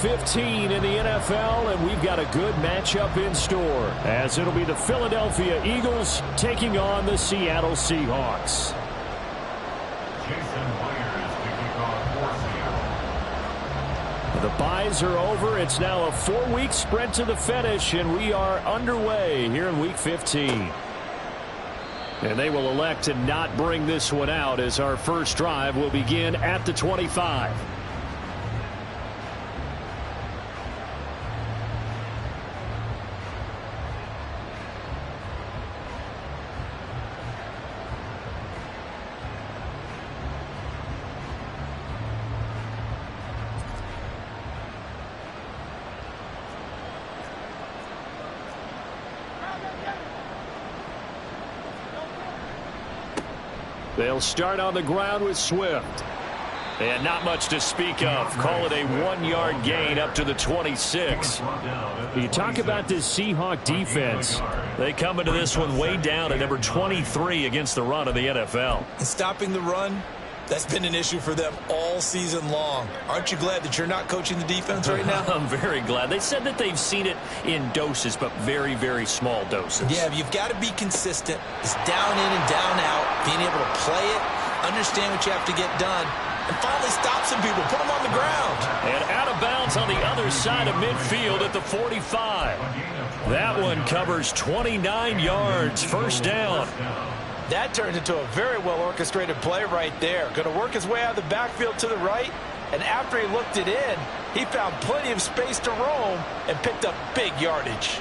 15 in the NFL, and we've got a good matchup in store, as it'll be the Philadelphia Eagles taking on the Seattle Seahawks. The byes are over. It's now a 4-week sprint to the finish, and we are underway here in Week 15. And they will elect to not bring this one out, as our first drive will begin at the 25. They'll start on the ground with Swift. And not much to speak of. Call it a 1-yard gain up to the 26. You talk about this Seahawk defense. They come into this one way down at number 23 against the run of the NFL. And stopping the run, that's been an issue for them all season long. Aren't you glad that you're not coaching the defense right now? I'm very glad. They said that they've seen it in doses, but very, very small doses. Yeah, you've got to be consistent. It's down in and down out, being able to play it, understand what you have to get done, and finally stop some people, put them on the ground. And out of bounds on the other side of midfield at the 45. That one covers 29 yards, first down. That turns into a very well-orchestrated play right there. Going to work his way out of the backfield to the right, and after he looked it in, he found plenty of space to roam and picked up big yardage.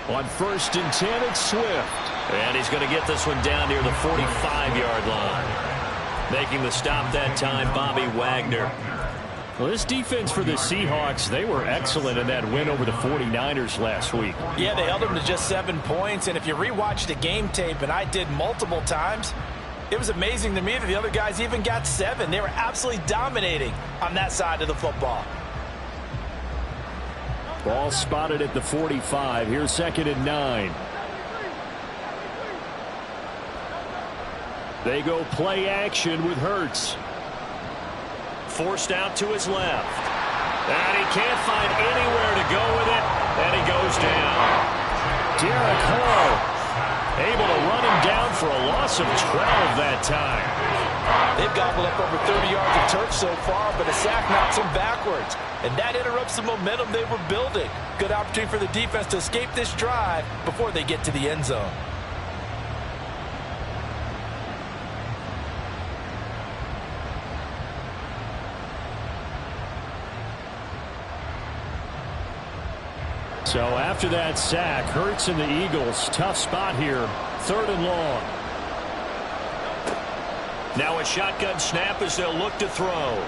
On 1st and 10, it's Swift. And he's going to get this one down near the 45-yard line. Making the stop that time, Bobby Wagner. Well, this defense for the Seahawks, they were excellent in that win over the 49ers last week. Yeah, they held them to just 7 points, and if you rewatch the game tape, and I did multiple times, it was amazing to me that the other guys even got 7. They were absolutely dominating on that side of the football. Ball spotted at the 45. Here's 2nd and 9. They go play action with Hurts. Forced out to his left. And he can't find anywhere to go with it. And he goes down. Derek Hall able to run him down for a loss of 12 that time. They've gobbled up over 30 yards of turf so far, but a sack knocks them backwards. And that interrupts the momentum they were building. Good opportunity for the defense to escape this drive before they get to the end zone. So after that sack, Hurts and the Eagles, tough spot here, 3rd and long. Now a shotgun snap as they'll look to throw.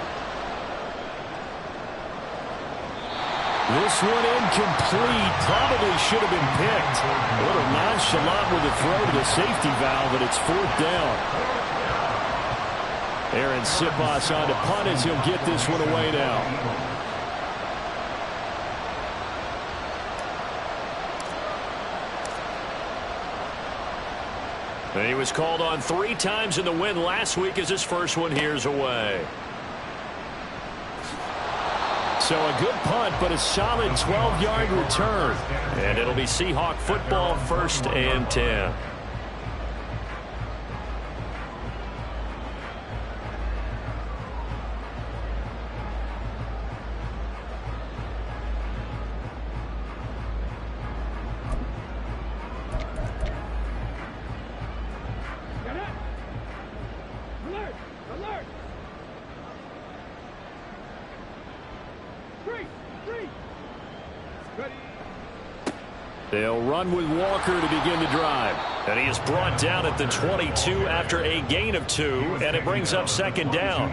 This one incomplete, probably should have been picked. A little nonchalant with the throw to the safety valve, but it's 4th down. Aaron Siposs on to punt as he'll get this one away now. And he was called on 3 times in the win last week as his first one here's away. So a good punt, but a solid 12-yard return. And it'll be Seahawk football, 1st and 10. They'll run with Walker to begin the drive. And he is brought down at the 22 after a gain of 2, and it brings up 2nd down.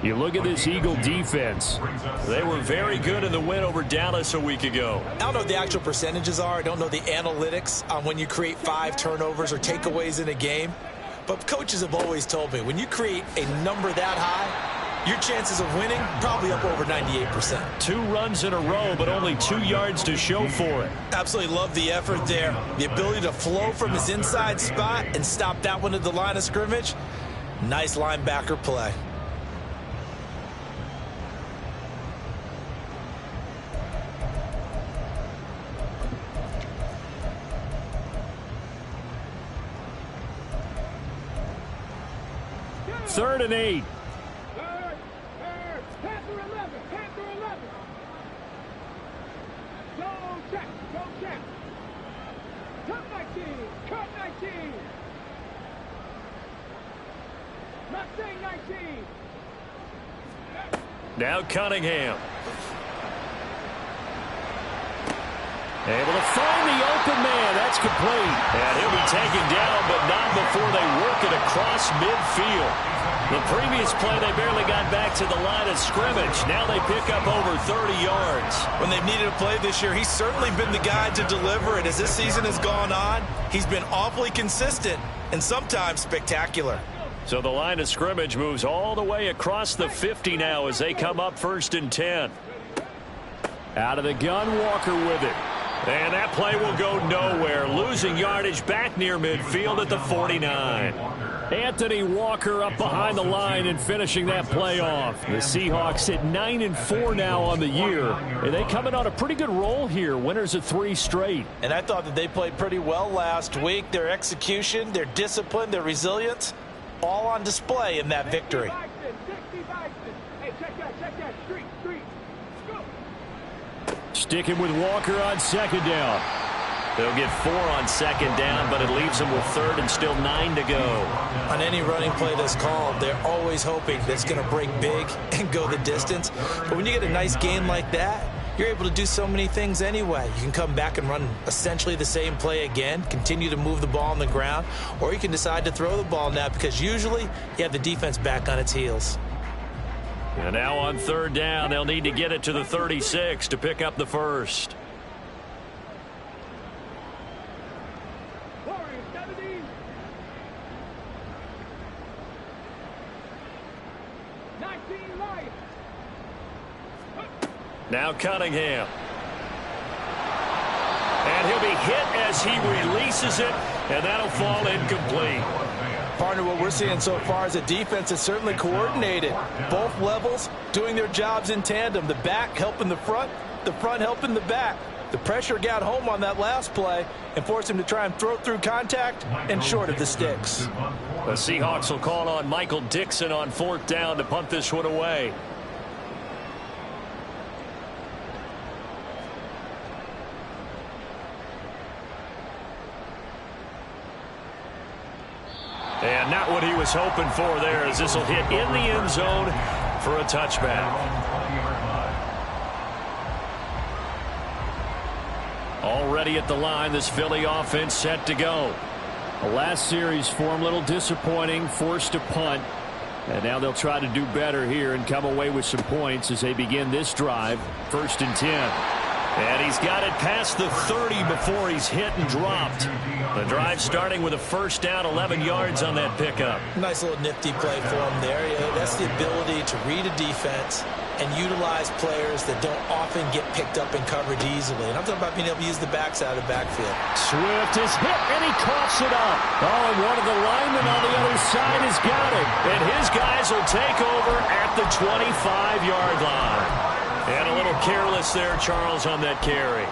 You look at this Eagle defense. They were very good in the win over Dallas a week ago. I don't know what the actual percentages are. I don't know the analytics on when you create 5 turnovers or takeaways in a game. But coaches have always told me, when you create a number that high, your chances of winning probably up over 98%. 2 runs in a row, but only 2 yards to show for it. Absolutely love the effort there. The ability to flow from his inside spot and stop that one at the line of scrimmage. Nice linebacker play. 3rd and 8. Panther 11. Go check. Cut 19. Not saying 19. Now Cunningham. Able to find the open man. That's complete. And he'll be taken down, but not before they work it across midfield. The previous play, they barely got back to the line of scrimmage. Now they pick up over 30 yards. When they've needed a play this year, he's certainly been the guy to deliver it. As this season has gone on, he's been awfully consistent and sometimes spectacular. So the line of scrimmage moves all the way across the 50 now as they come up 1st and 10. Out of the gun, Walker with it. And that play will go nowhere. Losing yardage back near midfield at the 49. Anthony Walker up behind the line and finishing that play off. The Seahawks at 9-4 now on the year. And they coming on a pretty good roll here. Winners of 3 straight. And I thought that they played pretty well last week. Their execution, their discipline, their resilience, all on display in that victory. Hey, check that. Street. Go. Sticking with Walker on 2nd down. They'll get 4 on 2nd down, but it leaves them with 3rd and still 9 to go. On any running play that's called, they're always hoping that it's going to break big and go the distance. But when you get a nice gain like that, you're able to do so many things anyway. You can come back and run essentially the same play again, continue to move the ball on the ground, or you can decide to throw the ball now because usually you have the defense back on its heels. And now on 3rd down, they'll need to get it to the 36 to pick up the first. Warriors 70. 19 Lions. Now Cunningham. And he'll be hit as he releases it, and that'll fall incomplete. Partner, what we're seeing so far is a defense that's certainly coordinated. Both levels doing their jobs in tandem. The back helping the front helping the back. The pressure got home on that last play and forced him to try and throw through contact and short of the sticks. The Seahawks will call on Michael Dixon on 4th down to punt this one away. And not what he was hoping for there, as this will hit in the end zone for a touchback. Already at the line, this Philly offense set to go. The last series for him, a little disappointing, forced to punt. And now they'll try to do better here and come away with some points as they begin this drive, 1st and 10. And he's got it past the 30 before he's hit and dropped. The drive starting with a 1st down, 11 yards on that pickup. Nice little nifty play for him there. That's the ability to read a defense and utilize players that don't often get picked up and covered easily. And I'm talking about being able to use the backside of the backfield. Swift is hit, and he coughs it up. Oh, and one of the linemen on the other side has got it. And his guys will take over at the 25-yard line. And a little careless there, Charles, on that carry.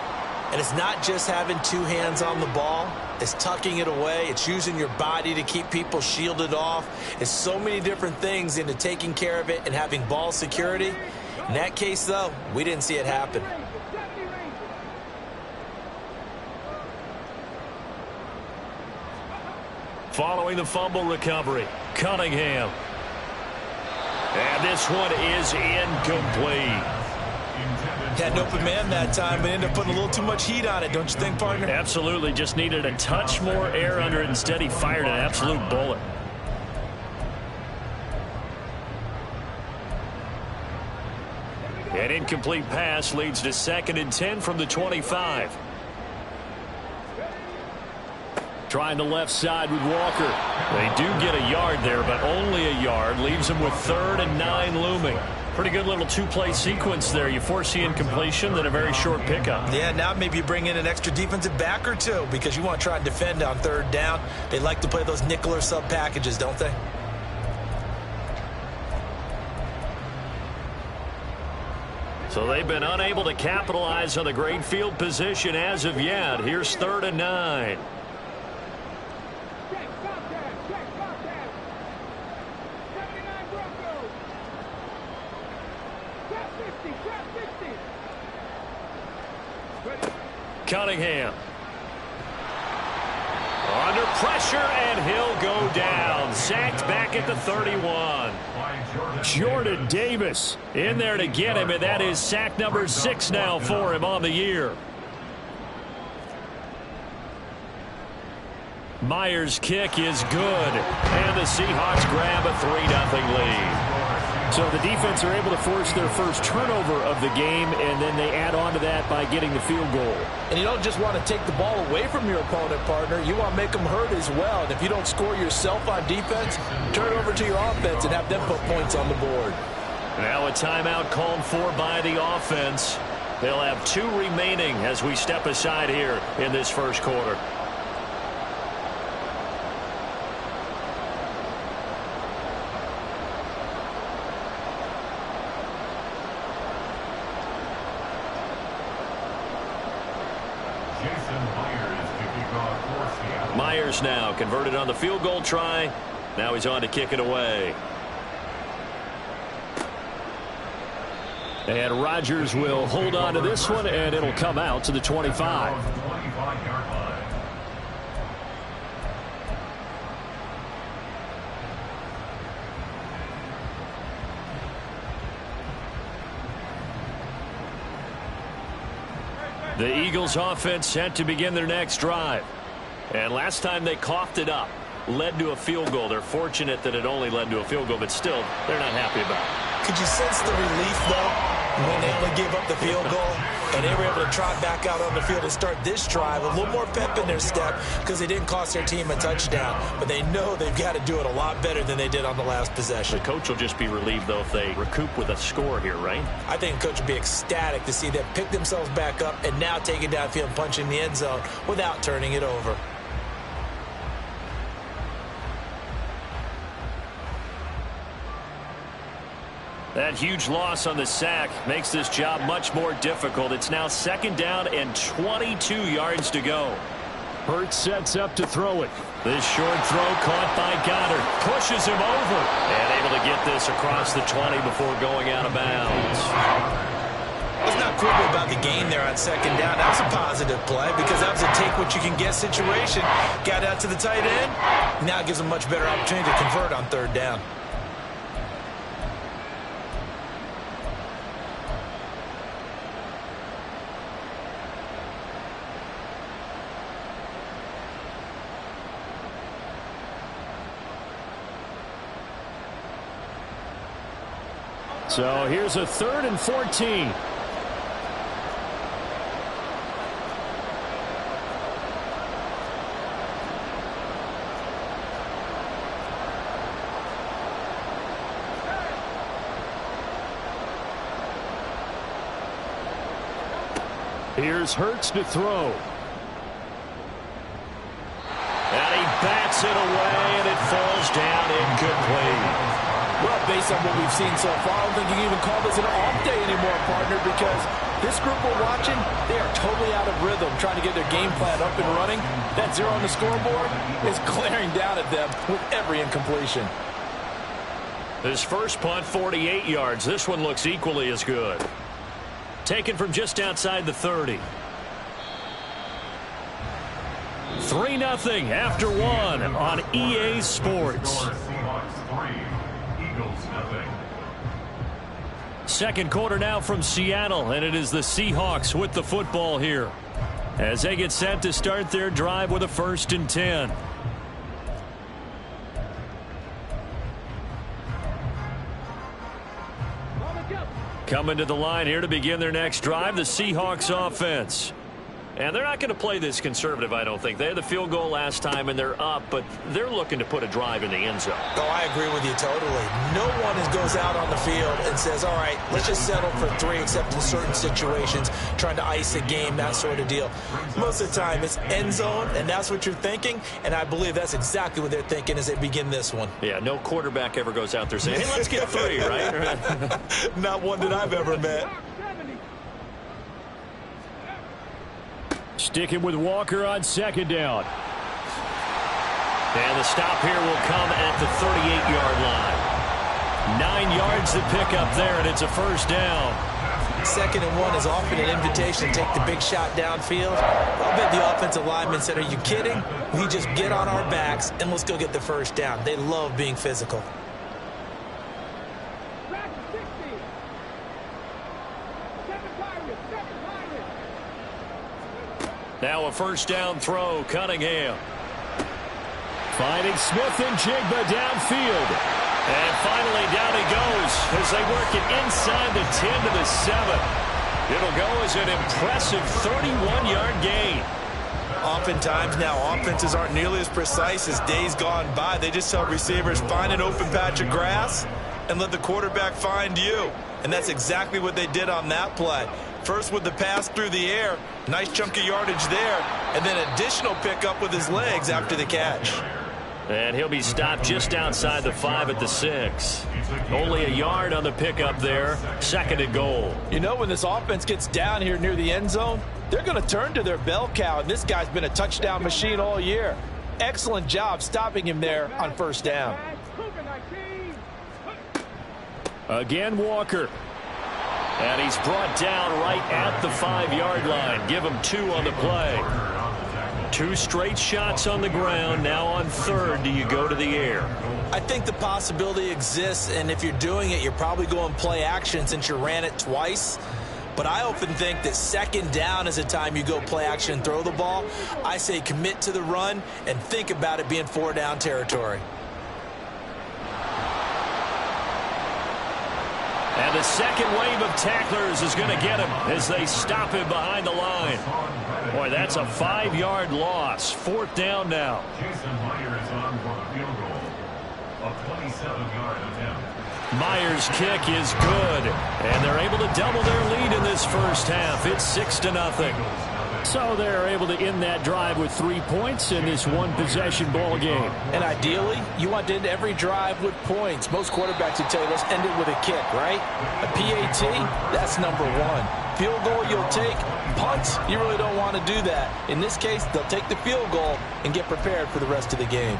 And it's not just having 2 hands on the ball. It's tucking it away. It's using your body to keep people shielded off. It's so many different things into taking care of it and having ball security. In that case, though, we didn't see it happen. Following the fumble recovery, Cunningham. And this one is incomplete. Had an open man that time, but ended up putting a little too much heat on it, don't you think, partner? Absolutely. Just needed a touch more air under it. Instead, he fired an absolute bullet. An incomplete pass leads to 2nd and 10 from the 25. Trying the left side with Walker. They do get a yard there, but only a yard. Leaves them with 3rd and 9 looming. Pretty good little 2-play sequence there. You force the incompletion, then a very short pickup. Yeah, now maybe you bring in an extra defensive back or 2 because you want to try and defend on 3rd down. They like to play those nickel or sub packages, don't they? So they've been unable to capitalize on the great field position as of yet. Here's 3rd and 9. Cunningham. Under pressure, and he'll go down. Sacked back at the 31. Jordan Davis in there to get him, and that is sack number 6 now for him on the year. Myers' kick is good, and the Seahawks grab a 3-0 lead. So the defense are able to force their first turnover of the game, and then they add on to that by getting the field goal. And you don't just want to take the ball away from your opponent, partner. You want to make them hurt as well. And if you don't score yourself on defense, turn it over to your offense and have them put points on the board. Now a timeout called for by the offense. They'll have 2 remaining as we step aside here in this first quarter. Myers now converted on the field goal try. Now he's on to kick it away. And Rodgers will hold on to this one, and it'll come out to the 25. The Eagles offense set to begin their next drive. And last time they coughed it up, led to a field goal. They're fortunate that it only led to a field goal, but still, they're not happy about it. Could you sense the relief, though, when they only gave up the field goal and they were able to trot back out on the field and start this drive a little more pep in their step because they didn't cost their team a touchdown, but they know they've got to do it a lot better than they did on the last possession. The coach will just be relieved, though, if they recoup with a score here, right? I think the coach will be ecstatic to see them pick themselves back up and now take it downfield and punch in the end zone without turning it over. That huge loss on the sack makes this job much more difficult. It's now 2nd down and 22 yards to go. Hurts sets up to throw it. This short throw caught by Goddard. Pushes him over. And able to get this across the 20 before going out of bounds. Let's not quibble about the gain there on 2nd down. That was a positive play because that was a take-what-you-can-get situation. Got out to the tight end. Now it gives them a much better opportunity to convert on 3rd down. So here's a 3rd and 14. Here's Hurts to throw. And he bats it away, and it falls down incomplete. Well, based on what we've seen so far, I don't think you can even call this an off day anymore, partner, because this group we're watching, they are totally out of rhythm, trying to get their game plan up and running. That 0 on the scoreboard is glaring down at them with every incompletion. His first punt, 48 yards. This one looks equally as good. Taken from just outside the 30. 3-0 after 1 on EA Sports. Second quarter now from Seattle, and it is the Seahawks with the football here as they get set to start their drive with a 1st and 10. Coming to the line here to begin their next drive, the Seahawks offense. And they're not going to play this conservative, I don't think. They had the field goal last time, and they're up, but they're looking to put a drive in the end zone. Oh, I agree with you totally. No one goes out on the field and says, all right, let's just settle for 3, except in certain situations, trying to ice a game, that sort of deal. Most of the time, it's end zone, and that's what you're thinking, and I believe that's exactly what they're thinking as they begin this one. Yeah, no quarterback ever goes out there saying, hey, let's get 3, right? Not one that I've ever met. Sticking with Walker on 2nd down. And the stop here will come at the 38-yard line. 9 yards to pick up there, and it's a 1st down. 2nd and 1 is often an invitation to take the big shot downfield. I'll bet the offensive lineman said, are you kidding? We just get on our backs and let's go get the first down. They love being physical. Back to 60. 7 Pirates. 7 Pirates. Now a first down throw, Cunningham. Finding Smith and Jigba downfield. And finally down he goes as they work it inside the 10 to the 7. It'll go as an impressive 31-yard gain. Oftentimes now offenses aren't nearly as precise as days gone by. They just tell receivers, find an open patch of grass and let the quarterback find you. And that's exactly what they did on that play. First with the pass through the air, nice chunk of yardage there, and then additional pickup with his legs after the catch. And he'll be stopped just outside the 5 at the 6. Only a yard on the pickup there. 2nd and goal. You know, when this offense gets down here near the end zone, they're going to turn to their bell cow, and this guy's been a touchdown machine all year. Excellent job stopping him there on first down. Cougar 19. Again, Walker. And he's brought down right at the 5-yard line. Give him 2 on the play. 2 straight shots on the ground. Now on 3rd, do you go to the air? I think the possibility exists, and if you're doing it, you're probably going play action since you ran it twice. But I often think that 2nd down is a time you go play action and throw the ball. I say commit to the run and think about it being 4-down territory. And the second wave of tacklers is going to get him as they stop him behind the line. Boy, that's a 5-yard loss. 4th down now. Jason Myers on for the field goal. A 27-yard attempt. Myers' kick is good, and they're able to double their lead in this first half. It's 6-0. So they're able to end that drive with 3 points in this one-possession ball game. And ideally, you want to end every drive with points. Most quarterbacks would tell you, let's end it with a kick, right? A PAT, that's number 1. Field goal you'll take. Punts, you really don't want to do that. In this case, they'll take the field goal and get prepared for the rest of the game.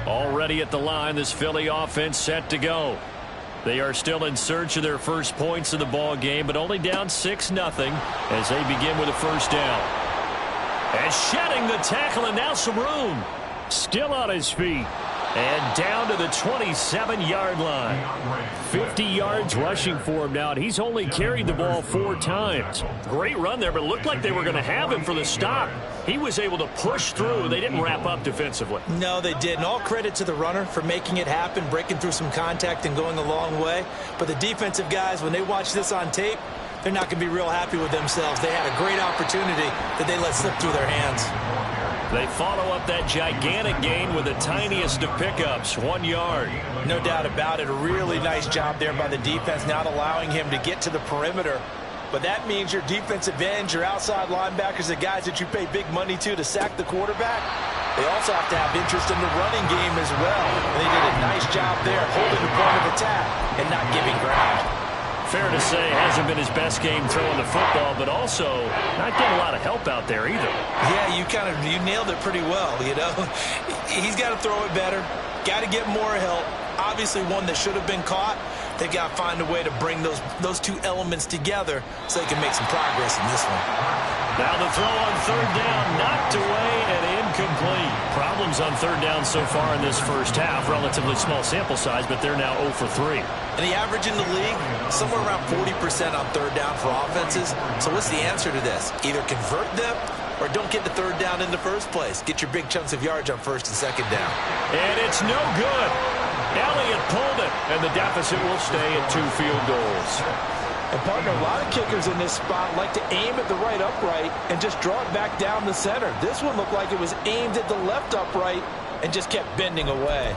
Already at the line, this Philly offense set to go. They are still in search of their first points in the ball game, but only down 6-0 as they begin with a first down. And shedding the tackle, and now some room. Still on his feet. And down to the 27-yard line. 50 yards rushing for him now, and he's only carried the ball 4 times. Great run there, but it looked like they were going to have him for the stop. He was able to push through. They didn't wrap up defensively. No, they didn't. All credit to the runner for making it happen, breaking through some contact and going a long way. But the defensive guys, when they watch this on tape, they're not going to be real happy with themselves. They had a great opportunity that they let slip through their hands. They follow up that gigantic gain with the tiniest of pickups, 1 yard. No doubt about it. A really nice job there by the defense, not allowing him to get to the perimeter. But that means your defensive ends, your outside linebackers, the guys that you pay big money to sack the quarterback, they also have to have interest in the running game as well. And they did a nice job there holding the point of attack and not giving ground. Fair to say, hasn't been his best game throwing the football, but also not getting a lot of help out there either. Yeah, you nailed it pretty well, you know. He's got to throw it better, got to get more help. Obviously one that should have been caught. They've got to find a way to bring those 2 elements together so they can make some progress in this one. Now the throw on 3rd down, knocked away and incomplete. Problems on 3rd down so far in this first half. Relatively small sample size, but they're now 0 for 3. And the average in the league, somewhere around 40% on 3rd down for offenses. So what's the answer to this? Either convert them or don't get the 3rd down in the first place. Get your big chunks of yards on 1st and 2nd down. And it's no good. Elliott pulled it, and the deficit will stay at 2 field goals. And, partner, a lot of kickers in this spot like to aim at the right upright and just draw it back down the center. This one looked like it was aimed at the left upright and just kept bending away.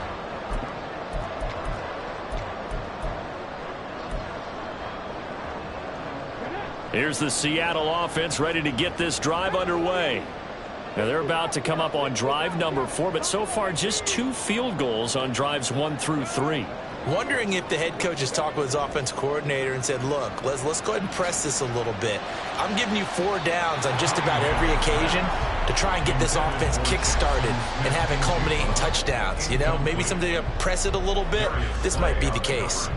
Here's the Seattle offense ready to get this drive underway. Now they're about to come up on drive number 4, but so far just 2 field goals on drives 1 through 3. Wondering if the head coach has talked with his offensive coordinator and said, look, let's go ahead and press this a little bit. I'm giving you 4 downs on just about every occasion to try and get this offense kick-started and have it culminate in touchdowns. You know, maybe something to press it a little bit. This might be the case.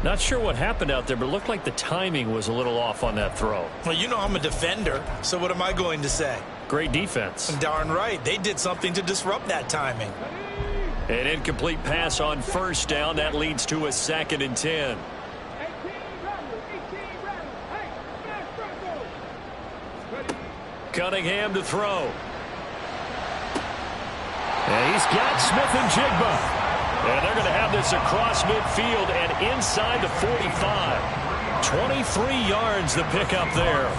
Not sure what happened out there, but it looked like the timing was a little off on that throw. Well, you know I'm a defender, so what am I going to say? Great defense. Darn right. They did something to disrupt that timing. An incomplete pass on first down. That leads to a 2nd and 10. Cunningham to throw. And he's got Smith and Jigba. And they're going to have this across midfield and inside the 45. 23 yards the pickup there.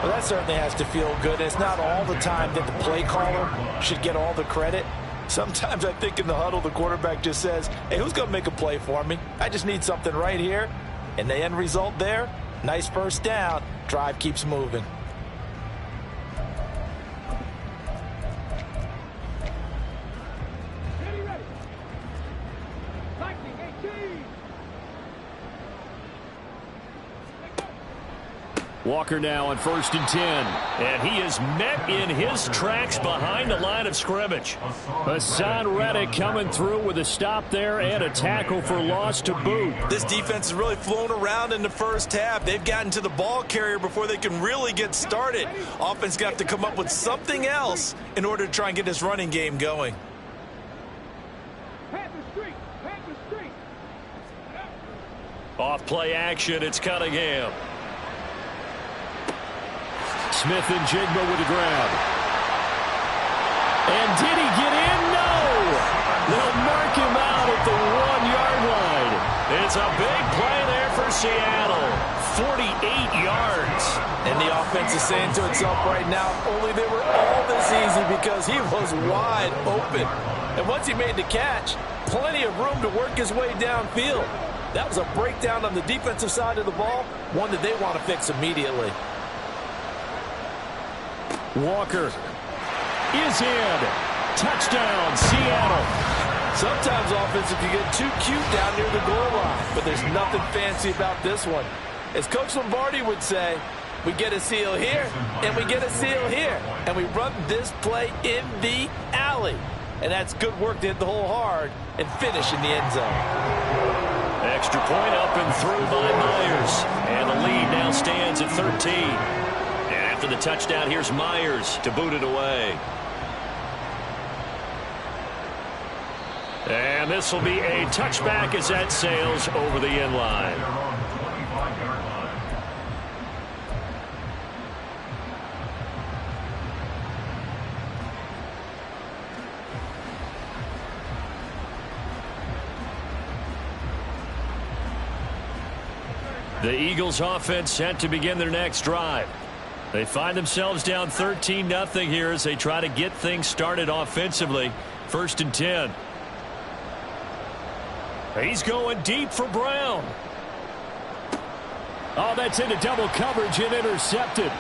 Well, that certainly has to feel good. It's not all the time that the play caller should get all the credit. Sometimes I think in the huddle, the quarterback just says, hey, who's going to make a play for me? I just need something right here. And the end result there, nice first down. Drive keeps moving. Walker now on 1st and 10. And he is met in his tracks behind the line of scrimmage. Hassan Reddick coming through with a stop there and a tackle for loss to boot. This defense has really flown around in the first half. They've gotten to the ball carrier before they can really get started. Offense got to come up with something else in order to try and get this running game going. Off play action, it's Cunningham. Smith and Jigba with the grab. And did he get in? No! They'll mark him out at the 1-yard line. It's a big play there for Seattle. 48 yards. And the offense is saying to itself right now, only they were all this easy because he was wide open. And once he made the catch, plenty of room to work his way downfield. That was a breakdown on the defensive side of the ball, one that they want to fix immediately. Walker is in. Touchdown, Seattle. Sometimes offensive can get too cute down near the goal line, but there's nothing fancy about this one. As Coach Lombardi would say, we get a seal here, and we get a seal here, and we run this play in the alley. And that's good work to hit the hole hard and finish in the end zone. Extra point up and through by Myers. And the lead now stands at 13. After the touchdown, here's Myers to boot it away. And this will be a touchback as that sails over the end line. The Eagles offense set to begin their next drive. They find themselves down 13-0 here as they try to get things started offensively. 1st and 10. He's going deep for Brown. Oh, that's into double coverage and intercepted.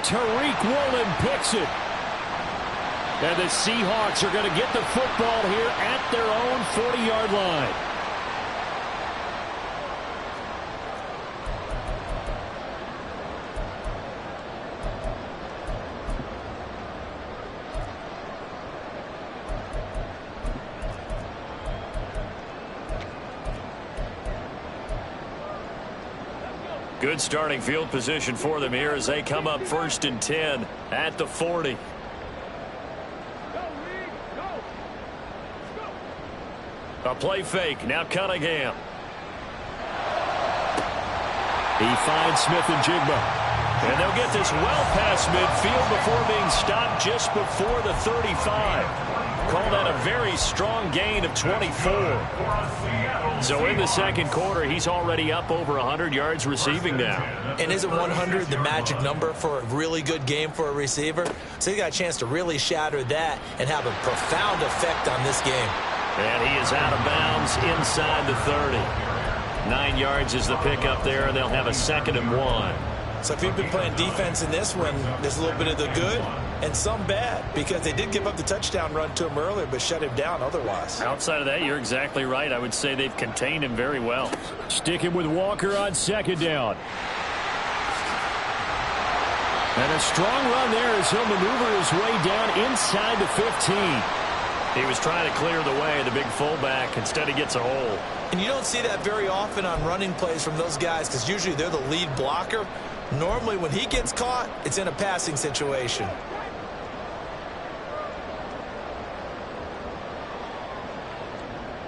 Tariq Woolen picks it. And the Seahawks are going to get the football here at their own 40-yard line. Good starting field position for them here as they come up 1st and 10 at the 40. A play fake. Now Cunningham. He finds Smith and Jigba. And they'll get this well past midfield before being stopped just before the 35. Call that a very strong gain of 24. So in the second quarter, he's already up over 100 yards receiving now. And isn't 100 the magic number for a really good game for a receiver? So he got a chance to really shatter that and have a profound effect on this game. And he is out of bounds inside the 30. 9 yards is the pickup there, and they'll have a 2nd and 1. So if you've been playing defense in this one, there's a little bit of the good and some bad, because they did give up the touchdown run to him earlier but shut him down otherwise. Outside of that, you're exactly right. I would say they've contained him very well. Sticking with Walker on second down. And a strong run there as he'll maneuver his way down inside the 15. He was trying to clear the way, the big fullback. Instead, he gets a hole. And you don't see that very often on running plays from those guys, because usually they're the lead blocker. Normally, when he gets caught, it's in a passing situation.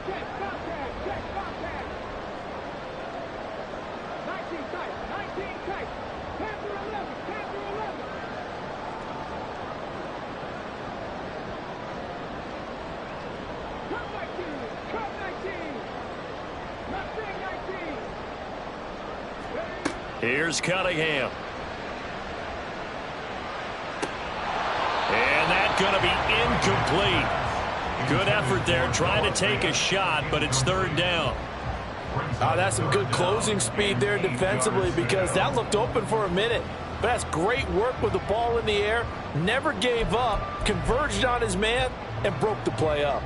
Check contact. Check contact. 19 tight. 19 tight. Panther 11. Panther 11. Cut 19. Cut 19. Mustang 19. Here's Cunningham. And that's going to be incomplete. Good effort there trying to take a shot, but it's third down. That's some good closing speed there defensively, because that looked open for a minute. But that's great work with the ball in the air. Never gave up, converged on his man, and broke the play up.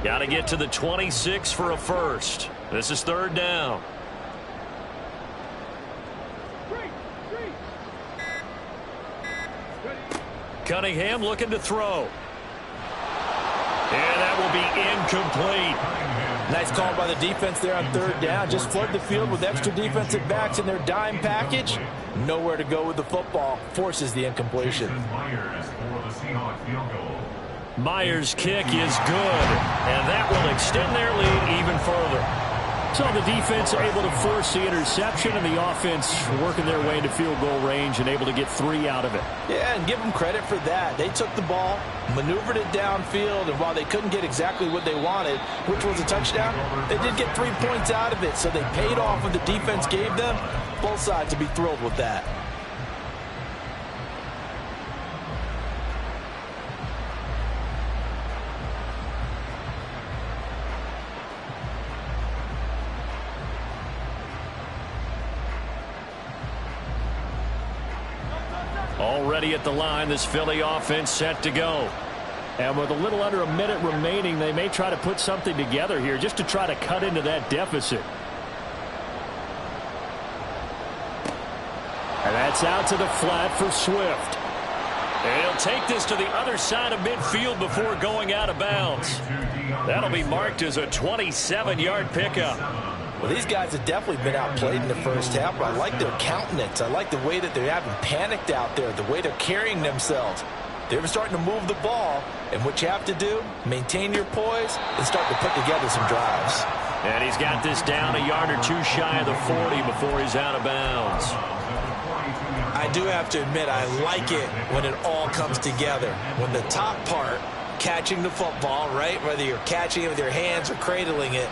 Got to get to the 26 for a first. This is third down. Cunningham looking to throw. And that will be incomplete. Nice call by the defense there on third down. Just flood the field with extra defensive backs in their dime package. Nowhere to go with the football. Forces the incompletion. Myers for the Seahawks field goal. Myers' kick is good, and that will extend their lead even further. So the defense able to force the interception, and the offense working their way into field goal range and able to get 3 out of it. Yeah, and give them credit for that. They took the ball, maneuvered it downfield, and while they couldn't get exactly what they wanted, which was a touchdown, they did get 3 points out of it, so they paid off what the defense gave them. Both sides to be thrilled with that. Already at the line, this Philly offense set to go. And with a little under a minute remaining, they may try to put something together here just to try to cut into that deficit. And that's out to the flat for Swift. And he'll take this to the other side of midfield before going out of bounds. That'll be marked as a 27-yard pickup. Well, these guys have definitely been outplayed in the first half, but I like their countenance. I like the way that they haven't panicked out there, the way they're carrying themselves. They're starting to move the ball, and what you have to do, maintain your poise and start to put together some drives. And he's got this down a yard or two shy of the 40 before he's out of bounds. I do have to admit, I like it when it all comes together. When the top part, catching the football, right, whether you're catching it with your hands or cradling it,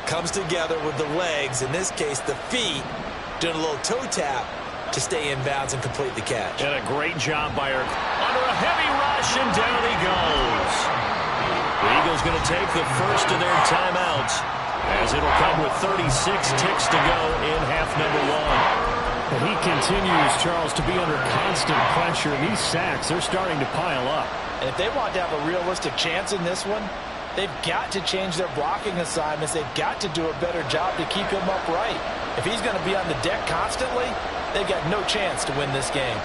comes together with the legs, in this case the feet, doing a little toe tap to stay in bounds and complete the catch. And a great job by her. Under a heavy rush, and down he goes. The Eagles going to take the first of their timeouts, as it'll come with 36 ticks to go in half number 1. And he continues, Charles, to be under constant pressure. And these sacks, they're starting to pile up. And if they want to have a realistic chance in this one, they've got to change their blocking assignments. They've got to do a better job to keep him upright. If he's going to be on the deck constantly, they've got no chance to win this game.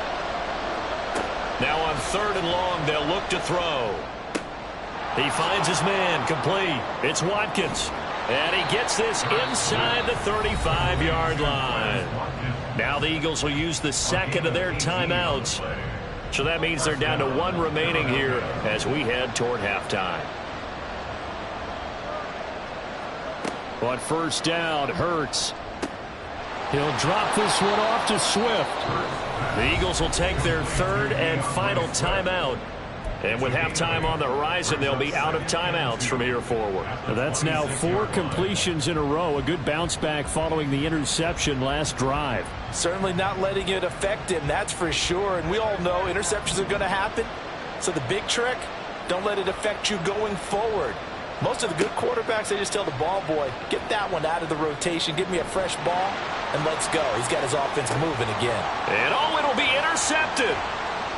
Now on 3rd and long, they'll look to throw. He finds his man, complete. It's Watkins. And he gets this inside the 35-yard line. Now the Eagles will use the second of their timeouts. So that means they're down to 1 remaining here as we head toward halftime. On first down, Hurts. He'll drop this one off to Swift. The Eagles will take their 3rd and final timeout And with halftime on the horizon, they'll be out of timeouts from here forward. That's now 4 completions in a row. A good bounce back following the interception last drive. Certainly not letting it affect him, that's for sure. And we all know interceptions are going to happen. So the big trick, don't let it affect you going forward. Most of the good quarterbacks, they just tell the ball boy, get that one out of the rotation, give me a fresh ball, and let's go. He's got his offense moving again. And it'll be intercepted.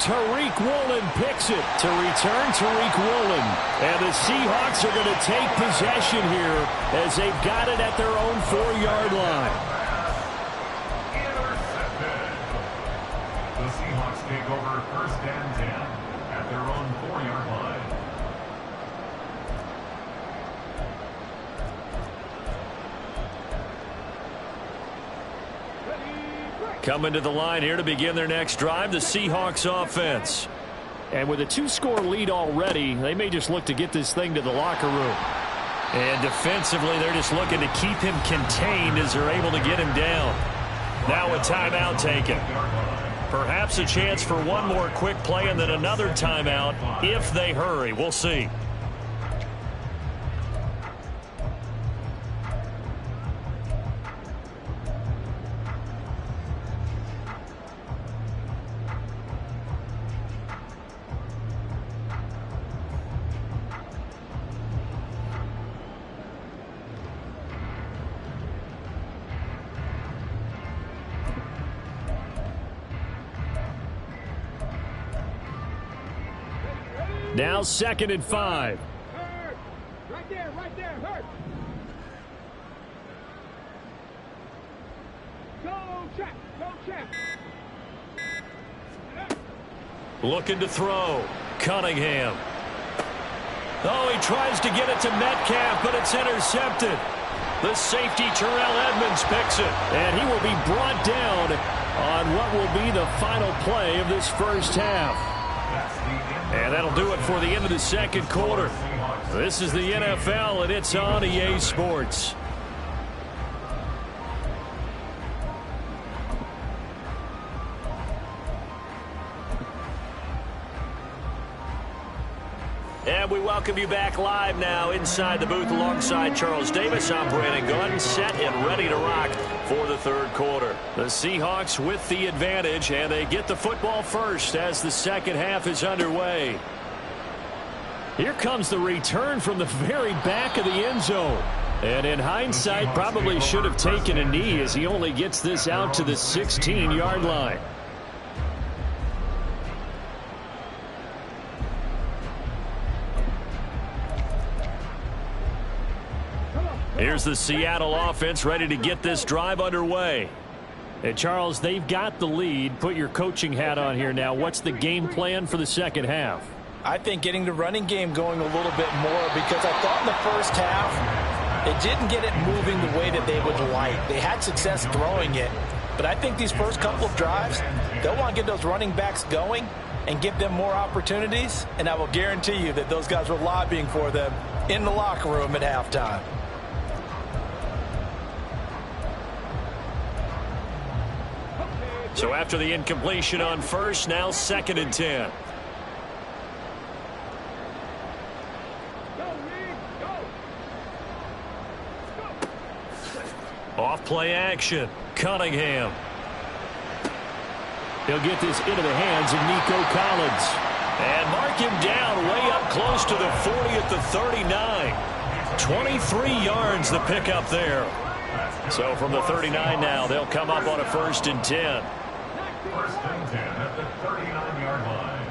Tariq Woolen picks it. To return, Tariq Woolen. And the Seahawks are going to take possession here as they've got it at their own 4-yard line. Intercepted. The Seahawks take over 1st and 10 at their own 4-yard line. Coming to the line here to begin their next drive, the Seahawks offense. And with a 2-score lead already, they may just look to get this thing to the locker room. And defensively, they're just looking to keep him contained as they're able to get him down. Now a timeout taken. Perhaps a chance for one more quick play and then another timeout if they hurry. We'll see. Now 2nd and 5. Hurt. Right there, hurt. Go check. Looking to throw. Cunningham. Oh, he tries to get it to Metcalf, but it's intercepted. The safety, Terrell Edmonds, picks it. And he will be brought down on what will be the final play of this first half. And that'll do it for the end of the 2nd quarter. This is the NFL, and it's on EA Sports. And we welcome you back live now inside the booth alongside Charles Davis. I'm Brandon Gunn, set and ready to rock for the 3rd quarter. The Seahawks with the advantage, and they get the football first as the 2nd half is underway. Here comes the return from the very back of the end zone. And in hindsight, probably should have taken a knee as he only gets this out to the 16-yard line. Here's the Seattle offense ready to get this drive underway. And Charles, they've got the lead. Put your coaching hat on here now. What's the game plan for the 2nd half? I think getting the running game going a little bit more, because I thought in the first half it didn't get it moving the way that they would like. They had success throwing it, but I think these first couple of drives, they'll want to get those running backs going and give them more opportunities, and I will guarantee you that those guys were lobbying for them in the locker room at halftime. So after the incompletion on first, now 2nd and 10. Off play action. Cunningham. He'll get this into the hands of Nico Collins. And mark him down way up close to the 40 at the 39. 23 yards the pickup there. So from the 39 now, they'll come up on a 1st and 10. 1st and 10 at the 39-yard line.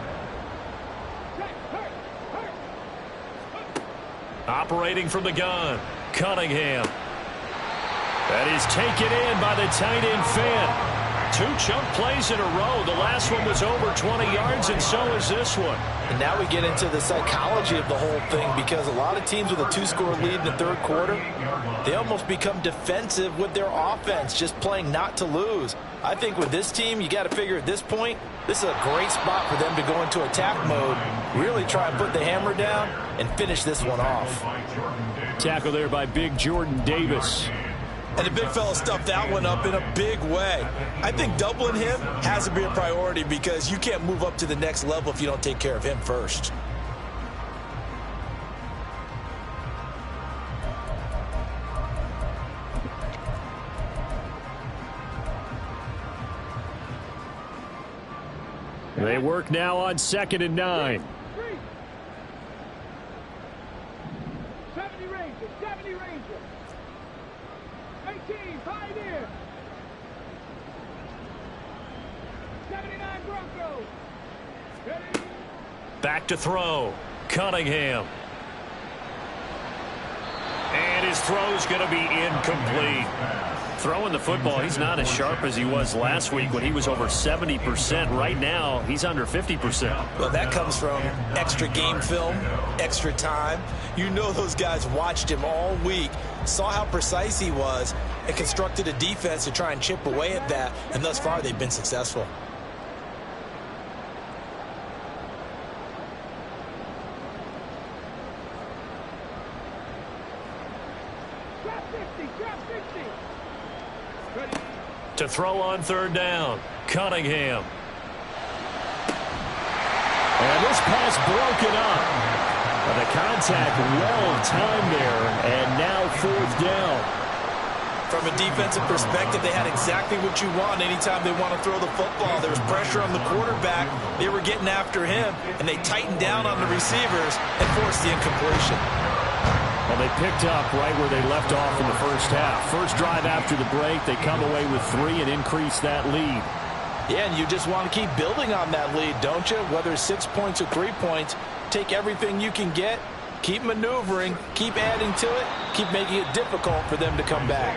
Operating from the gun. Cunningham. That is taken in by the tight end Finn. 2 chunk plays in a row. The last one was over 20 yards, and so is this one. And now we get into the psychology of the whole thing, because a lot of teams with a 2-score lead in the 3rd quarter, they almost become defensive with their offense, just playing not to lose. I think with this team, you got to figure at this point, this is a great spot for them to go into attack mode, really try and put the hammer down and finish this one off. Tackle there by big Jordan Davis. And the big fella stuffed that one up in a big way. I think doubling him has to be a priority, because you can't move up to the next level if you don't take care of him first. They work now on 2nd and 9. 70 Rangers, 70 Rangers. 18, Pioneer. 79 Broncos. Ready? Back to throw. Cunningham. And his throw's going to be incomplete. Throwing the football, he's not as sharp as he was last week when he was over 70%. Right now, he's under 50%. Well, that comes from extra game film, extra time. You know those guys watched him all week, saw how precise he was, and constructed a defense to try and chip away at that, and thus far they've been successful. Drop 60, drop 60. Ready? To throw on 3rd down. Cunningham. And this pass broken up. The contact well timed there, and now 4th down. From a defensive perspective, they had exactly what you want anytime they want to throw the football. There was pressure on the quarterback. They were getting after him, and they tightened down on the receivers and forced the incompletion. Well, they picked up right where they left off in the first half. First drive after the break, they come away with 3 and increase that lead. Yeah, and you just want to keep building on that lead, don't you? Whether it's 6 points or 3 points, take everything you can get, keep maneuvering, keep adding to it, keep making it difficult for them to come back.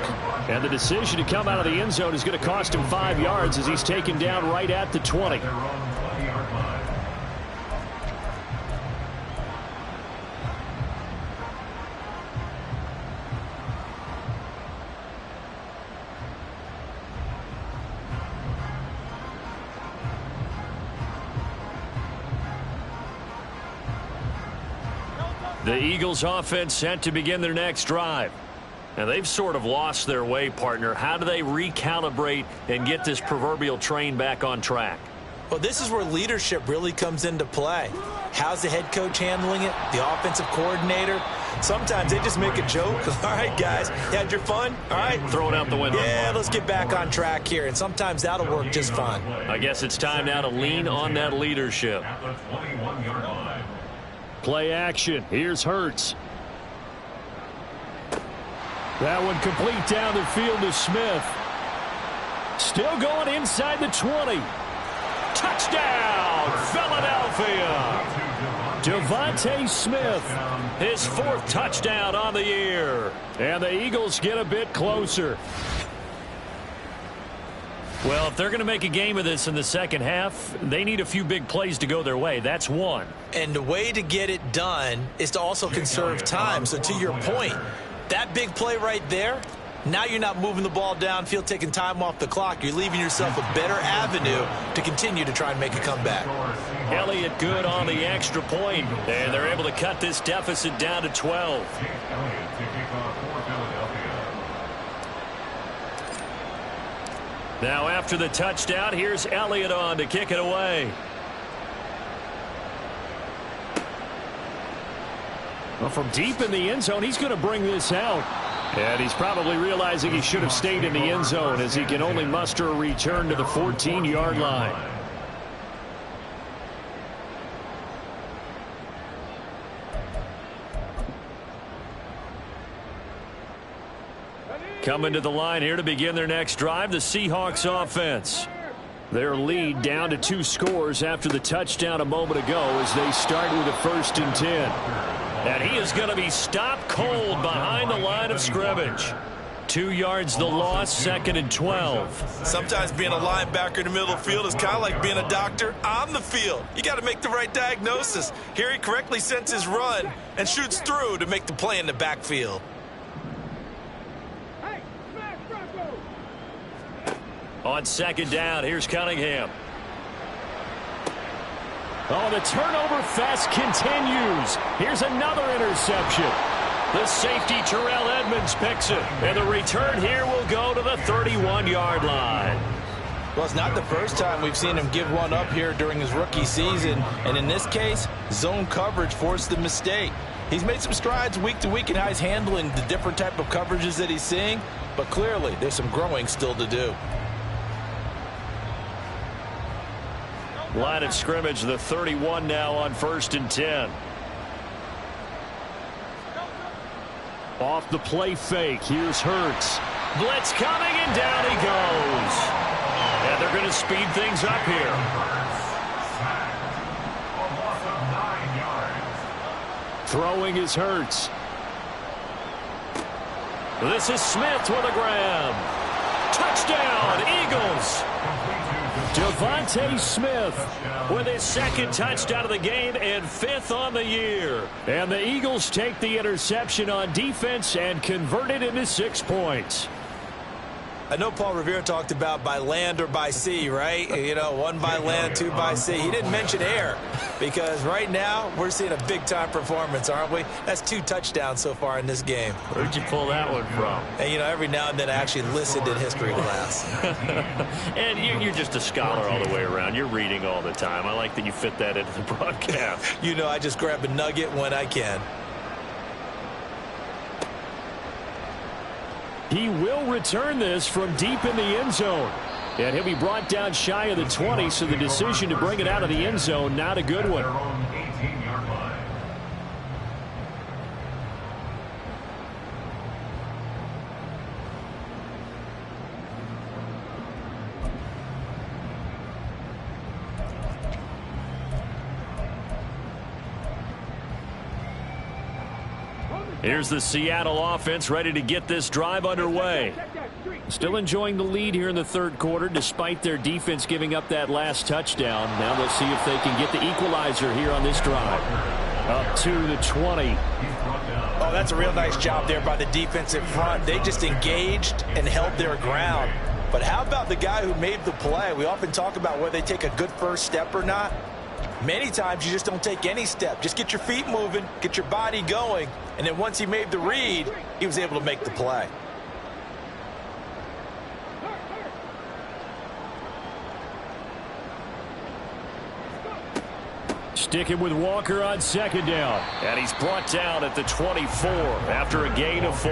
And the decision to come out of the end zone is going to cost him 5 yards as he's taken down right at the 20. Their own 20-yard line. The Eagles offense set to begin their next drive. And they've sort of lost their way, partner. How do they recalibrate and get this proverbial train back on track? Well, this is where leadership really comes into play. How's the head coach handling it? The offensive coordinator? Sometimes they just make a joke. All right, guys, you had your fun? All right. Throw it out the window. Yeah, let's get back on track here. And sometimes that'll work just fine. I guess it's time now to lean on that leadership. At the 21-yard line. Play action. Here's Hurts. That one complete down the field to Smith. Still going inside the 20. Touchdown, Philadelphia. Devontae Smith, His 4th touchdown on the year. and the Eagles get a bit closer. Well, if they're going to make a game of this in the second half, they need a few big plays to go their way. That's one. And the way to get it done is to also conserve time. So to your point, that big play right there, now you're not moving the ball downfield, taking time off the clock. You're leaving yourself a better avenue to continue to try and make a comeback. Elliott good on the extra point, and they're able to cut this deficit down to 12. Elliott to kick off for Philadelphia. Now after the touchdown, here's Elliott on to kick it away. Well, from deep in the end zone, he's going to bring this out. And he's probably realizing he should have stayed in the end zone as he can only muster a return to the 14-yard line. Coming to the line here to begin their next drive, the Seahawks offense. Their lead down to 2 scores after the touchdown a moment ago as they start with a 1st and 10. And he is going to be stopped cold behind the line of scrimmage. 2 yards the loss, 2nd and 12. Sometimes being a linebacker in the middle of the field is kind of like being a doctor on the field. You got to make the right diagnosis. Here he correctly senses run and shoots through to make the play in the backfield. Hey, smash Broncos. On 2nd down, here's Cunningham. Oh, the turnover fest continues. Here's another interception. The safety, Terrell Edmonds, picks it. And the return here will go to the 31-yard line. Well, it's not the first time we've seen him give one up here during his rookie season. And in this case, zone coverage forced the mistake. He's made some strides week to week in how he's handling the different type of coverages that he's seeing. But clearly, there's some growing still to do. Line of scrimmage, the 31 now on 1st and 10. Off the play fake. Here's Hurts. Blitz coming, and down he goes. And they're going to speed things up here. A loss of 9 yards. Throwing is Hurts. This is Smith with a grab. Touchdown, Eagles. Devontae Smith With his second touchdown of the game and 5th on the year. And the Eagles take the interception on defense and convert it into 6 points. I know Paul Revere talked about by land or by sea, right? You know, 1 by land, 2 by sea. He didn't mention air because right now we're seeing a big-time performance, aren't we? That's 2 touchdowns so far in this game. Where'd you pull that one from? And, you know, every now and then I actually listened in history class. And you're just a scholar all the way around. You're reading all the time. I like that you fit that into the broadcast. You know, I just grab a nugget when I can. He will return this from deep in the end zone. And he'll be brought down shy of the 20, so the decision to bring it out of the end zone, not a good one. Their own 18-yard line. Here's the Seattle offense ready to get this drive underway. Still enjoying the lead here in the 3rd quarter despite their defense giving up that last touchdown. Now they'll see if they can get the equalizer here on this drive. Up to the 20. Oh, that's a real nice job there by the defensive front. They just engaged and held their ground. But how about the guy who made the play? We often talk about whether they take a good first step or not. Many times you just don't take any step. Just get your feet moving, get your body going, and then once he made the read, he was able to make the play. Sticking with Walker on 2nd down. And he's brought down at the 24 after a gain of 4.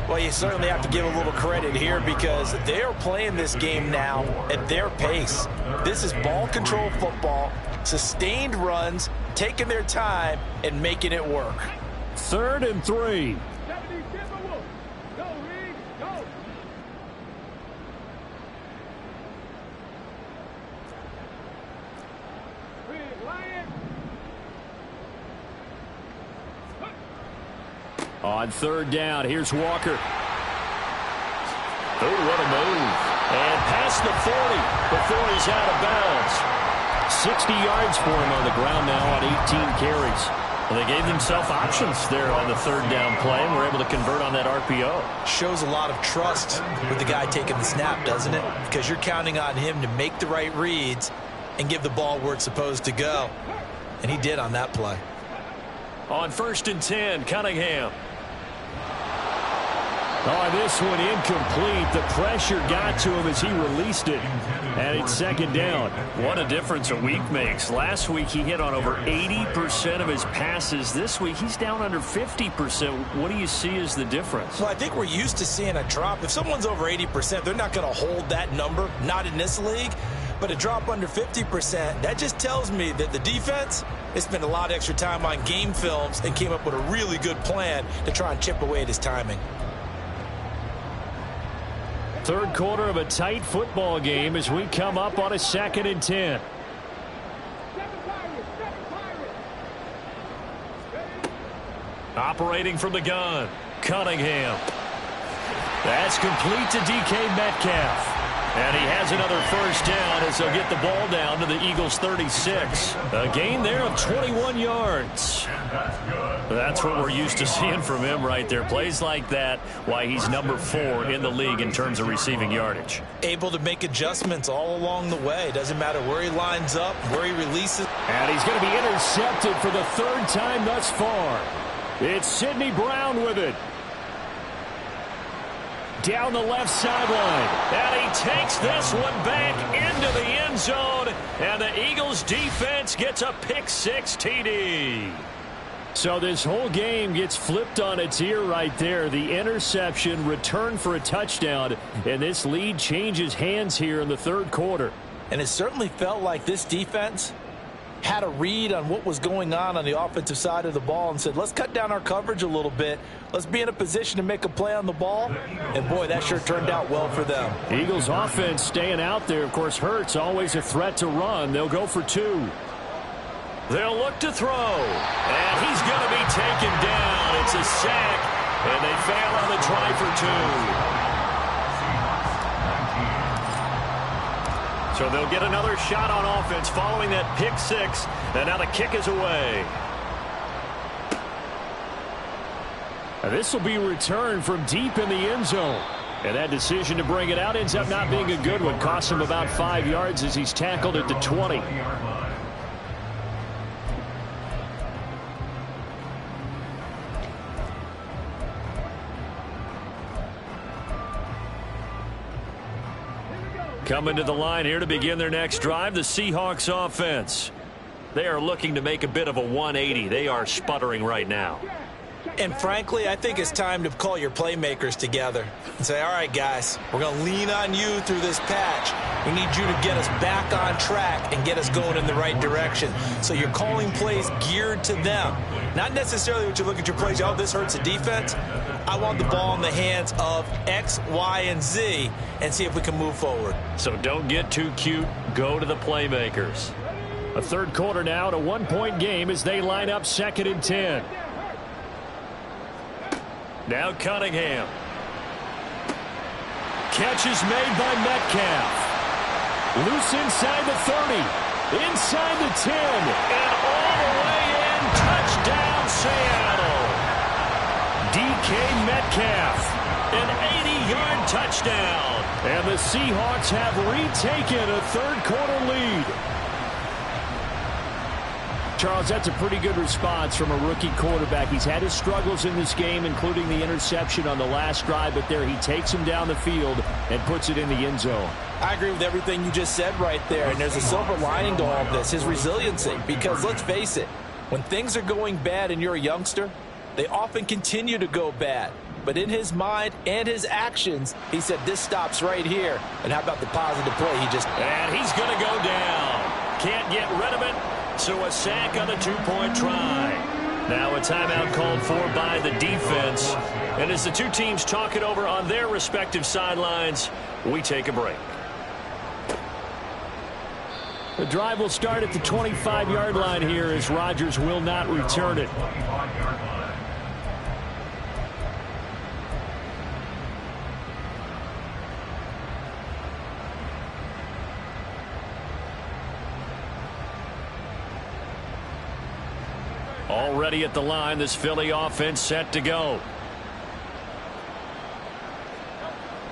Well, you certainly have to give a little credit here because they are playing this game now at their pace. This is ball control football, sustained runs, taking their time, and making it work. 3rd and 3. On 3rd down, here's Walker. Oh, what a move. And past the 40 before he's out of bounds. 60 yards for him on the ground now on 18 carries. Well, they gave themselves options there on the 3rd down play and were able to convert on that RPO. Shows a lot of trust with the guy taking the snap, doesn't it? Because you're counting on him to make the right reads and give the ball where it's supposed to go. And he did on that play. On 1st and 10, Cunningham. Oh, this one incomplete. The pressure got to him as he released it. And it's 2nd down. What a difference a week makes. Last week he hit on over 80% of his passes. This week he's down under 50%. What do you see as the difference? Well, I think we're used to seeing a drop. If someone's over 80%, they're not going to hold that number. Not in this league. But a drop under 50%, that just tells me that the defense has spent a lot of extra time on game films and came up with a really good plan to try and chip away at his timing. 3rd quarter of a tight football game as we come up on a 2nd and 10. Operating from the gun, Cunningham. That's complete to DK Metcalf. And he has another 1st down as they'll get the ball down to the Eagles' 36. A gain there of 21 yards. That's what we're used to seeing from him right there. Plays like that, why he's number 4 in the league in terms of receiving yardage. Able to make adjustments all along the way. Doesn't matter where he lines up, where he releases. And he's going to be intercepted for the 3rd time thus far. It's Sidney Brown with it. Down the left sideline. And he takes this one back into the end zone. And the Eagles defense gets a pick-6 TD. So this whole game gets flipped on its ear right there. The interception, return for a touchdown. And this lead changes hands here in the 3rd quarter. And it certainly felt like this defense had a read on what was going on the offensive side of the ball and said, let's cut down our coverage a little bit. Let's be in a position to make a play on the ball. And, boy, that sure turned out well for them. Eagles offense staying out there. Of course, Hurts always a threat to run. They'll go for 2. They'll look to throw. And he's going to be taken down. It's a sack. And they fail on the try for 2. So they'll get another shot on offense following that pick 6. And now the kick is away. This will be returned from deep in the end zone. And that decision to bring it out ends up not being a good one. Costs him about 5 yards as he's tackled at the 20. Coming to the line here to begin their next drive, the Seahawks offense. They are looking to make a bit of a 180. They are sputtering right now. And frankly, I think it's time to call your playmakers together and say, all right, guys, we're going to lean on you through this patch. We need you to get us back on track and get us going in the right direction. So you're calling plays geared to them. Not necessarily what you look at your plays, oh, this hurts the defense. I want the ball in the hands of X, Y, and Z and see if we can move forward. So don't get too cute. Go to the playmakers. A third quarter now, and a 1-point game as they line up 2nd and 10. Now Cunningham. Catch is made by Metcalf. Loose inside the 30. Inside the 10. And all the way in. Touchdown, Seattle. DK Metcalf. An 80-yard touchdown. And the Seahawks have retaken a third quarter lead. Charles, that's a pretty good response from a rookie quarterback. He's had his struggles in this game, including the interception on the last drive, but there he takes him down the field and puts it in the end zone. I agree with everything you just said right there, and there's a silver lining to all of this, his resiliency, because let's face it, when things are going bad and you're a youngster, they often continue to go bad. But in his mind and his actions, he said, this stops right here. And how about the positive play he just... And he's going to go down. Can't get rid of it. So a sack on the 2-point try. Now a timeout called for by the defense. And as the two teams talk it over on their respective sidelines, we take a break. The drive will start at the 25-yard line here as Rodgers will not return it. Already at the line, this Philly offense set to go.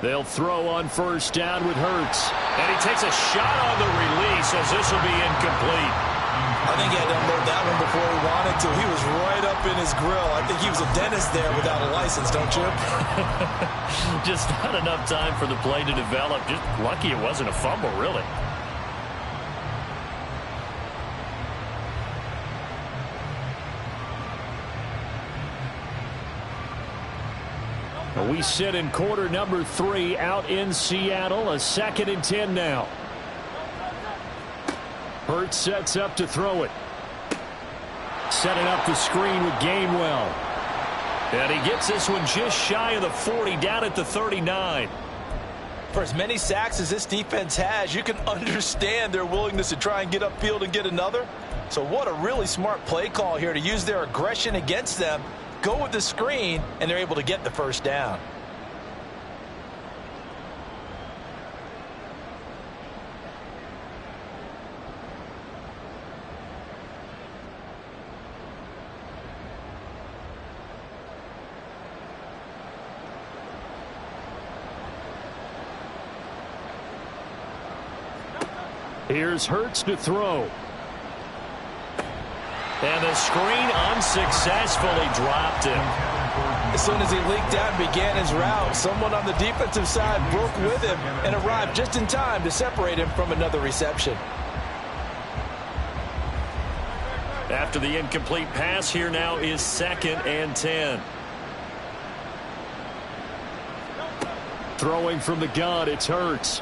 They'll throw on first down with Hurts. And he takes a shot on the release as this will be incomplete. I think he had to unload that one before he wanted to. He was right up in his grill. I think he was a dentist there without a license, don't you? Just not enough time for the play to develop. Just lucky it wasn't a fumble, really. We sit in quarter number 3 out in Seattle. A 2nd and 10 now. Hurts sets up to throw it. Setting up the screen with Gainwell. And he gets this one just shy of the 40, down at the 39. For as many sacks as this defense has, you can understand their willingness to try and get upfield and get another. So what a really smart play call here to use their aggression against them. Go with the screen, and they're able to get the first down. Here's Hurts to throw. And the screen unsuccessfully dropped him. As soon as he leaked out and began his route, someone on the defensive side broke with him and arrived just in time to separate him from another reception. After the incomplete pass, here now is 2nd and 10. Throwing from the gun, it's Hurts.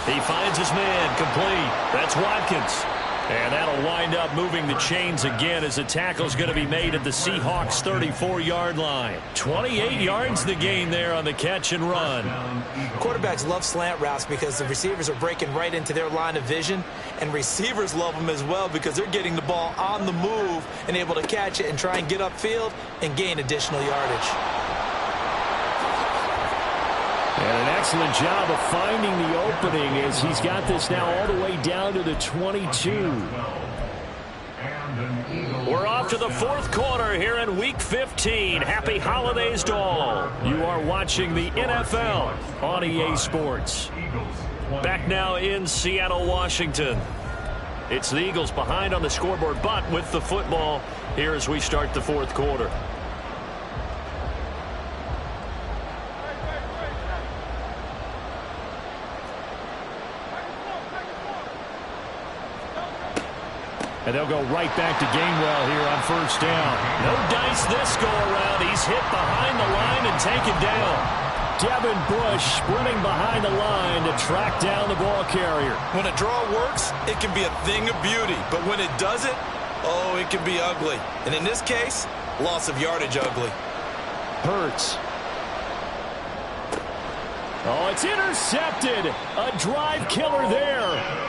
He finds his man, complete. That's Watkins. And that'll wind up moving the chains again as the tackle's going to be made at the Seahawks' 34-yard line. 28 yards the gain there on the catch and run. Quarterbacks love slant routes because the receivers are breaking right into their line of vision, and receivers love them as well because they're getting the ball on the move and able to catch it and try and get upfield and gain additional yardage. And an excellent job of finding the opening as he's got this now all the way down to the 22. We're off to the fourth quarter here in Week 15. Happy holidays to all. You are watching the NFL on EA Sports. Back now in Seattle, Washington. It's the Eagles behind on the scoreboard, but with the football here as we start the fourth quarter. And they'll go right back to Gainwell here on first down. No dice this go around. He's hit behind the line and taken down. Devin Bush sprinting behind the line to track down the ball carrier. When a draw works, it can be a thing of beauty. But when it doesn't, oh, it can be ugly. And in this case, loss of yardage ugly. Hurts. Oh, it's intercepted. A drive killer there.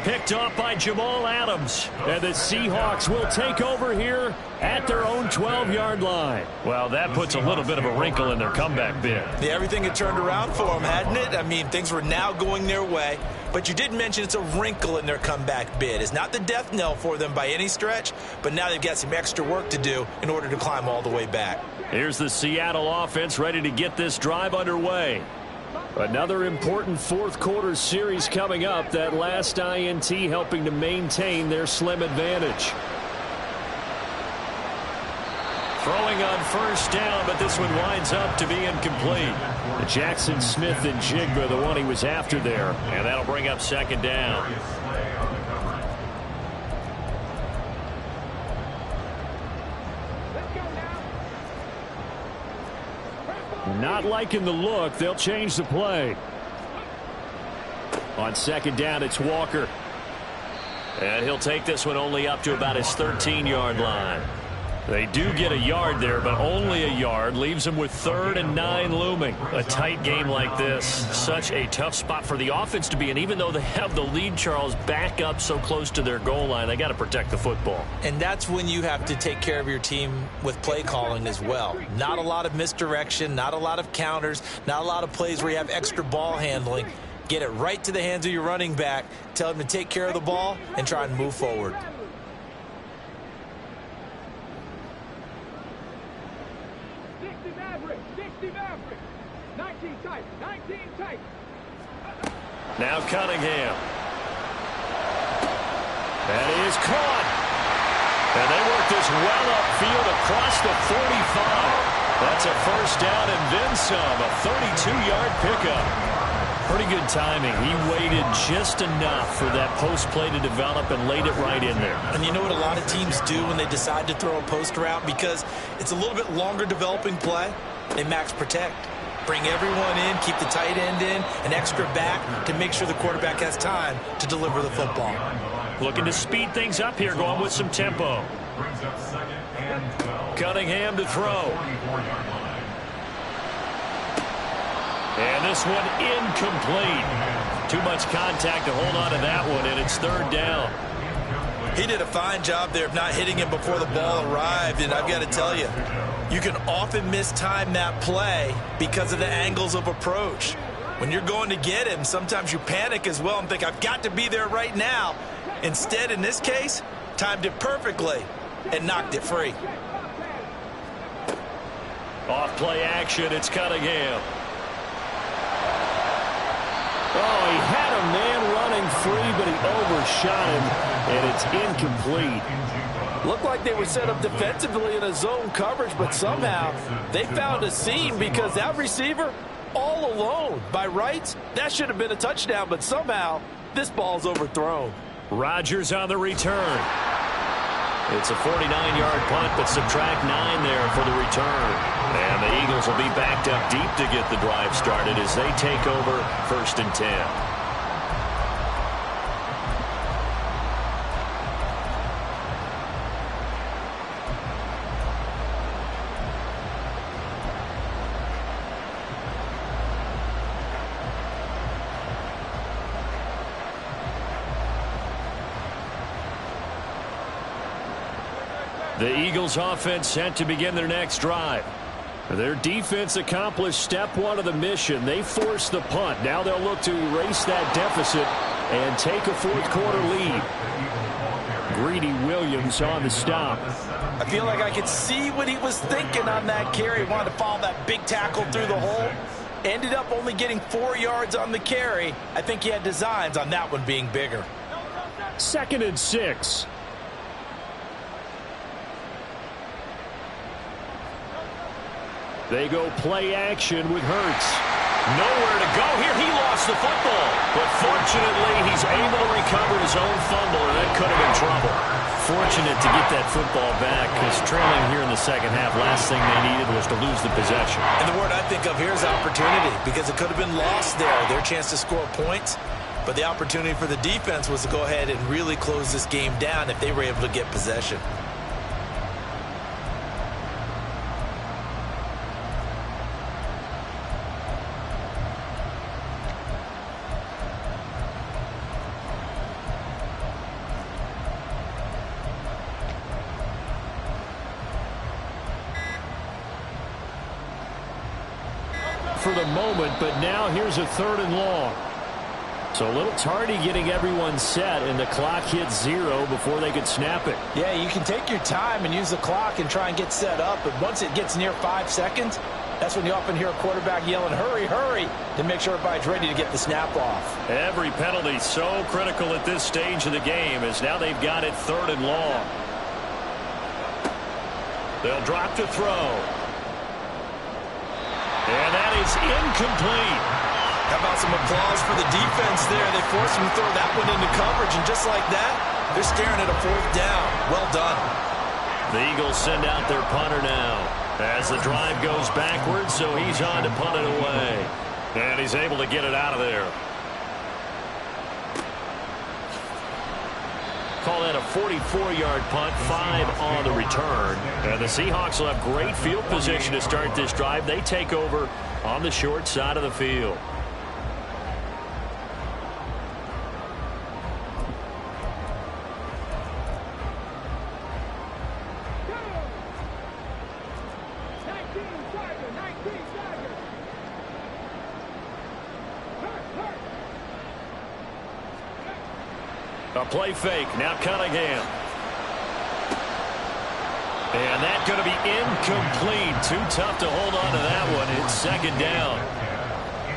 Picked off by Jamal Adams. And the Seahawks will take over here at their own 12-yard line. Well, that puts a little bit of a wrinkle in their comeback bid. Yeah, everything had turned around for them, hadn't it? I mean, things were now going their way. But you did mention it's a wrinkle in their comeback bid. It's not the death knell for them by any stretch, but now they've got some extra work to do in order to climb all the way back. Here's the Seattle offense ready to get this drive underway. Another important fourth quarter series coming up. That last INT helping to maintain their slim advantage. Throwing on first down, but this one winds up to be incomplete. Jackson Smith and Jigba, the one he was after there. And that'll bring up second down. Not liking the look. They'll change the play. On second down, it's Walker. And he'll take this one only up to about his 13-yard line. They do get a yard there, but only a yard. Leaves them with 3rd and 9 looming. A tight game like this, such a tough spot for the offense to be in. Even though they have the lead, Charles, back up so close to their goal line, they got to protect the football. And that's when you have to take care of your team with play calling as well. Not a lot of misdirection, not a lot of counters, not a lot of plays where you have extra ball handling. Get it right to the hands of your running back, tell him to take care of the ball, and try and move forward. Now Cunningham. That is caught. And they work this well upfield across the 45. That's a first down and then some. A 32-yard pickup. Pretty good timing. He waited just enough for that post play to develop and laid it right in there. And you know what a lot of teams do when they decide to throw a post route? Because it's a little bit longer developing play, they max protect. Bring everyone in, keep the tight end in, an extra back to make sure the quarterback has time to deliver the football. Looking to speed things up here, going with some tempo. Cunningham to throw. And this one incomplete. Too much contact to hold on to that one, and it's 3rd down. He did a fine job there of not hitting him before the ball arrived, and I've got to tell you, you can often mistime that play because of the angles of approach. When you're going to get him, sometimes you panic as well and think, I've got to be there right now. Instead, in this case, timed it perfectly and knocked it free. Off play action, it's Cunningham. Oh, he had a man running free, but he overshot him, and it's incomplete. Looked like they were set up defensively in a zone coverage, but somehow they found a seam because that receiver all alone. By rights, that should have been a touchdown, but somehow this ball's overthrown. Rodgers on the return. It's a 49-yard punt, but subtract 9 there for the return. And the Eagles will be backed up deep to get the drive started as they take over 1st and 10. The Eagles offense set to begin their next drive. Their defense accomplished step one of the mission. They forced the punt. Now they'll look to erase that deficit and take a fourth quarter lead. Greedy Williams on the stop. I feel like I could see what he was thinking on that carry. He wanted to follow that big tackle through the hole. Ended up only getting 4 yards on the carry. I think he had designs on that one being bigger. 2nd and 6. They go play action with Hurts. Nowhere to go here. He lost the football. But fortunately, he's able to recover his own fumble, and that could have been trouble. Fortunate to get that football back, because trailing here in the second half, last thing they needed was to lose the possession. And the word I think of here is opportunity, because it could have been lost there. Their chance to score points. But the opportunity for the defense was to go ahead and really close this game down if they were able to get possession. For the moment, but now here's a 3rd and long. So a little tardy getting everyone set, and the clock hits 0 before they could snap it. Yeah, you can take your time and use the clock and try and get set up, but once it gets near 5 seconds, that's when you often hear a quarterback yelling, hurry, hurry, to make sure everybody's ready to get the snap off. Every penalty so critical at this stage of the game, as now they've got it 3rd and long. They'll drop to throw. And that is incomplete. How about some applause for the defense there? They forced him to throw that one into coverage, and just like that, they're staring at a 4th down. Well done. The Eagles send out their punter now as the drive goes backwards, so he's on to punt it away. And he's able to get it out of there. Call that a 44-yard punt, 5 on the return. And the Seahawks will have great field position to start this drive. They take over on the short side of the field. A play fake. Now Cunningham. And that's going to be incomplete. Too tough to hold on to that one. It's 2nd down.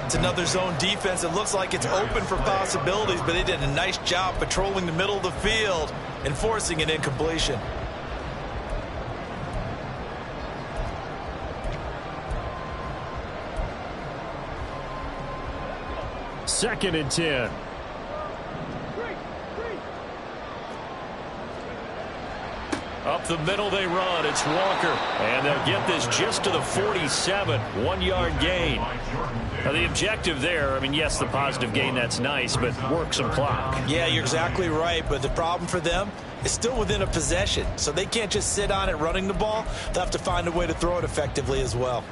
It's another zone defense. It looks like it's open for possibilities, but they did a nice job patrolling the middle of the field and forcing an incompletion. Second and 10. Up the middle they run. It's Walker. And they'll get this just to the 47. 1-yard gain. Now the objective there, I mean, yes, the positive gain, that's nice, but work some clock. Yeah, you're exactly right. But the problem for them is still within a possession. So they can't just sit on it running the ball. They'll have to find a way to throw it effectively as well.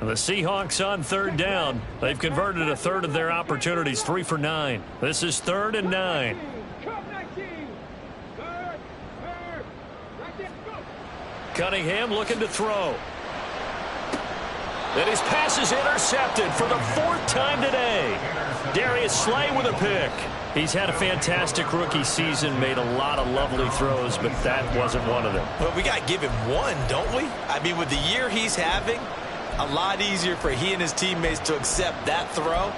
The Seahawks on 3rd down. They've converted a 1/3 of their opportunities, 3 for 9. This is 3rd and 9. Cunningham looking to throw. And his pass is intercepted for the 4th time today. Darius Slay with a pick. He's had a fantastic rookie season, made a lot of lovely throws, but that wasn't one of them. Well, we got to give him one, don't we? I mean, with the year he's having, a lot easier for he and his teammates to accept that throw,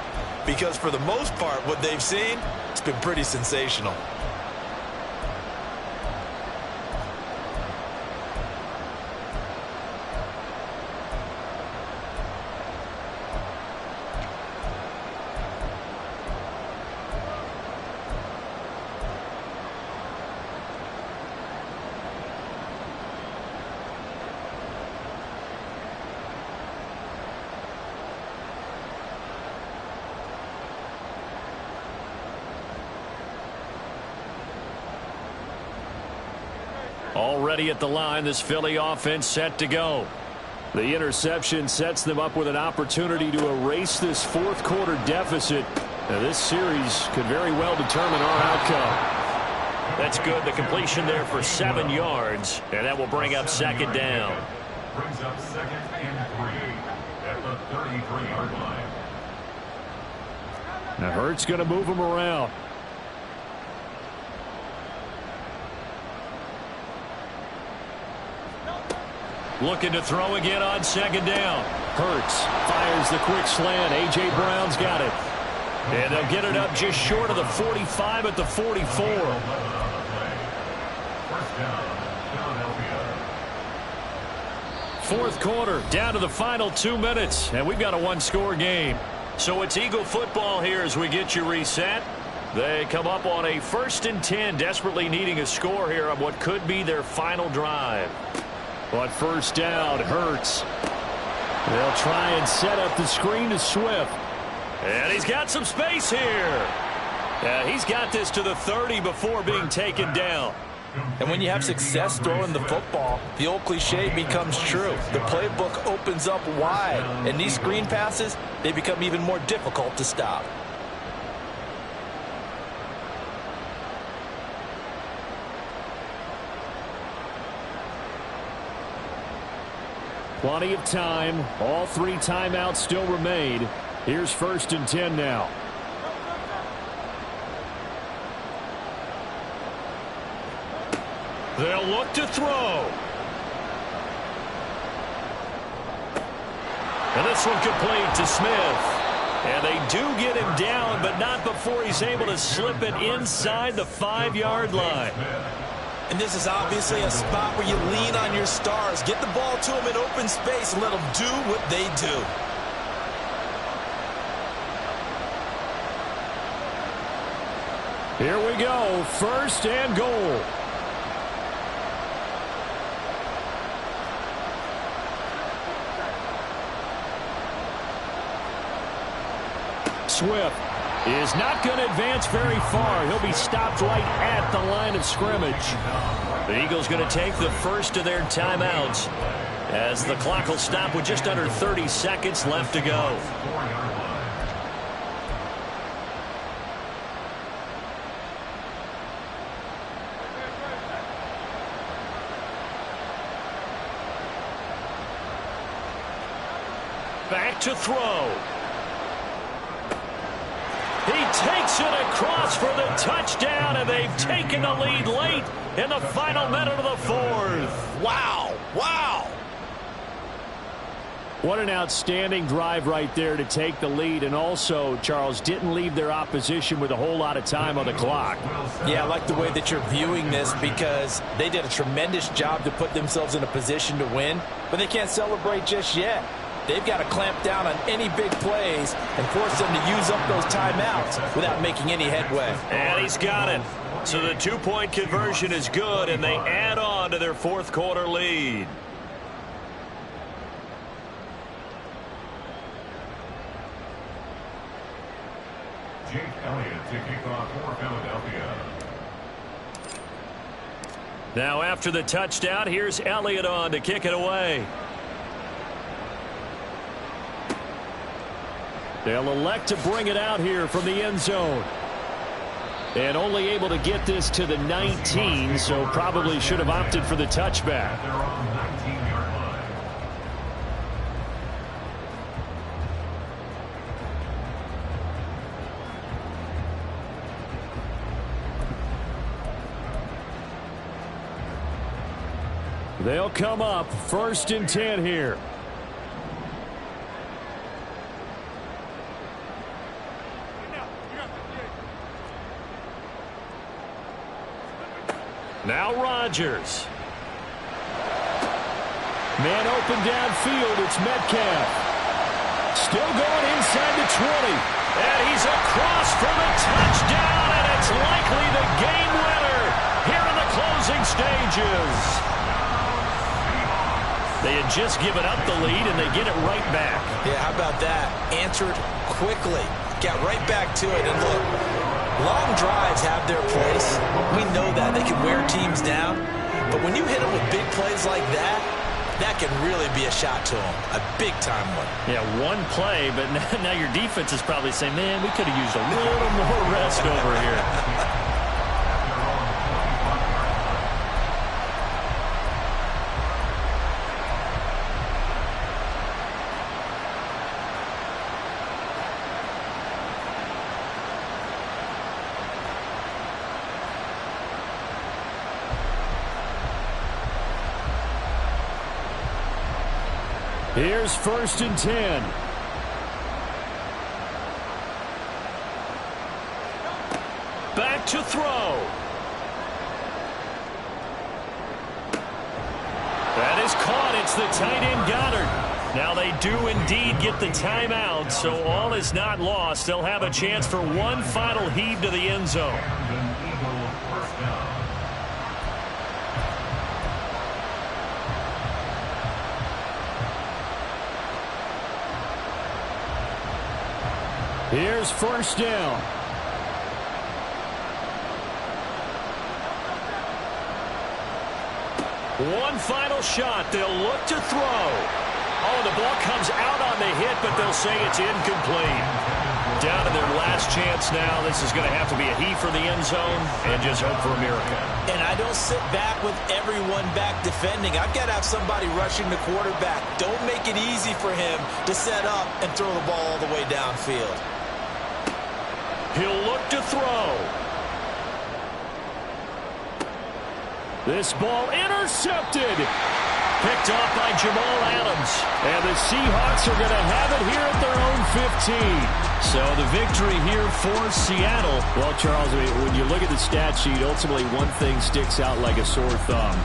because for the most part, what they've seen, it's been pretty sensational. Already at the line, this Philly offense set to go. The interception sets them up with an opportunity to erase this fourth quarter deficit. Now, this series could very well determine our outcome. That's good. The completion there for 7 yards, and that will bring up second down. Brings up 2nd and 3 at the 33-yard line. Now, Hurts going to move him around. Looking to throw again on second down. Hurts fires the quick slant. A.J. Brown's got it. And they'll get it up just short of the 45 at the 44. First down, Philadelphia. Fourth quarter, down to the final 2 minutes, and we've got a one-score game. So it's Eagle football here as we get you reset. They come up on a 1st and 10, desperately needing a score here on what could be their final drive. But first down, Hurts. They'll try and set up the screen to Swift. And he's got some space here. He's got this to the 30 before being taken down. And when you have success throwing the football, the old cliche becomes true. The playbook opens up wide, and these screen passes, they become even more difficult to stop. Plenty of time. All 3 timeouts still remain. Here's 1st and 10 now. They'll look to throw. And this one complete to Smith. And they do get him down, but not before he's able to slip it inside the 5-yard line. And this is obviously a spot where you lean on your stars. Get the ball to them in open space and let them do what they do. Here we go. 1st and goal. Swift is not going to advance very far. He'll be stopped right at the line of scrimmage. The Eagles going to take the first of their timeouts as the clock will stop with just under 30 seconds left to go. Back to throw. He takes it across for the touchdown, and they've taken the lead late in the final minute of the 4th. Wow. Wow. What an outstanding drive right there to take the lead. And also, Charles, didn't leave their opposition with a whole lot of time on the clock. Yeah, I like the way that you're viewing this because they did a tremendous job to put themselves in a position to win, but they can't celebrate just yet. They've got to clamp down on any big plays and force them to use up those timeouts without making any headway. And he's got it. So the 2-point conversion is good, and they add on to their 4th quarter lead. Jake Elliott to kick off for Philadelphia. Now after the touchdown, here's Elliott on to kick it away. They'll elect to bring it out here from the end zone. And only able to get this to the 19, so probably should have opted for the touchback. They're on the 19-yard line. They'll come up 1st and 10 here. Now Rodgers. Man open downfield, it's Metcalf. Still going inside the 20. And he's across for the touchdown, and it's likely the game winner here in the closing stages. They had just given up the lead, and they get it right back. Yeah, how about that? Answered quickly. Got right back to it. And look, long drives have their place. We know that. They can wear teams down. But when you hit them with big plays like that, that can really be a shot to him, a big-time one. Yeah, one play, but now your defense is probably saying, man, we could have used a little more rest over here. Here's 1st and 10. Back to throw. That is caught. It's the tight end Goddard. Now they do indeed get the timeout, so all is not lost. They'll have a chance for one final heave to the end zone. Here's 1st down. One final shot. They'll look to throw. Oh, the ball comes out on the hit, but they'll say it's incomplete. Down to their last chance now. This is going to have to be a heave for the end zone and just hope for a miracle. And I don't sit back with everyone back defending. I've got to have somebody rushing the quarterback. Don't make it easy for him to set up and throw the ball all the way downfield. He'll look to throw. This ball intercepted. Picked off by Jamal Adams. And the Seahawks are going to have it here at their own 15. So the victory here for Seattle. Well, Charles, when you look at the stat sheet, ultimately one thing sticks out like a sore thumb.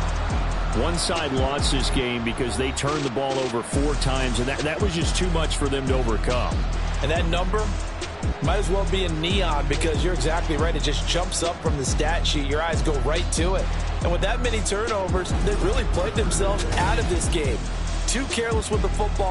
One side lost this game because they turned the ball over 4 times, and that was just too much for them to overcome. And that number might as well be in neon because you're exactly right. It just jumps up from the stat sheet. Your eyes go right to it. And with that many turnovers, they really played themselves out of this game. Too careless with the football.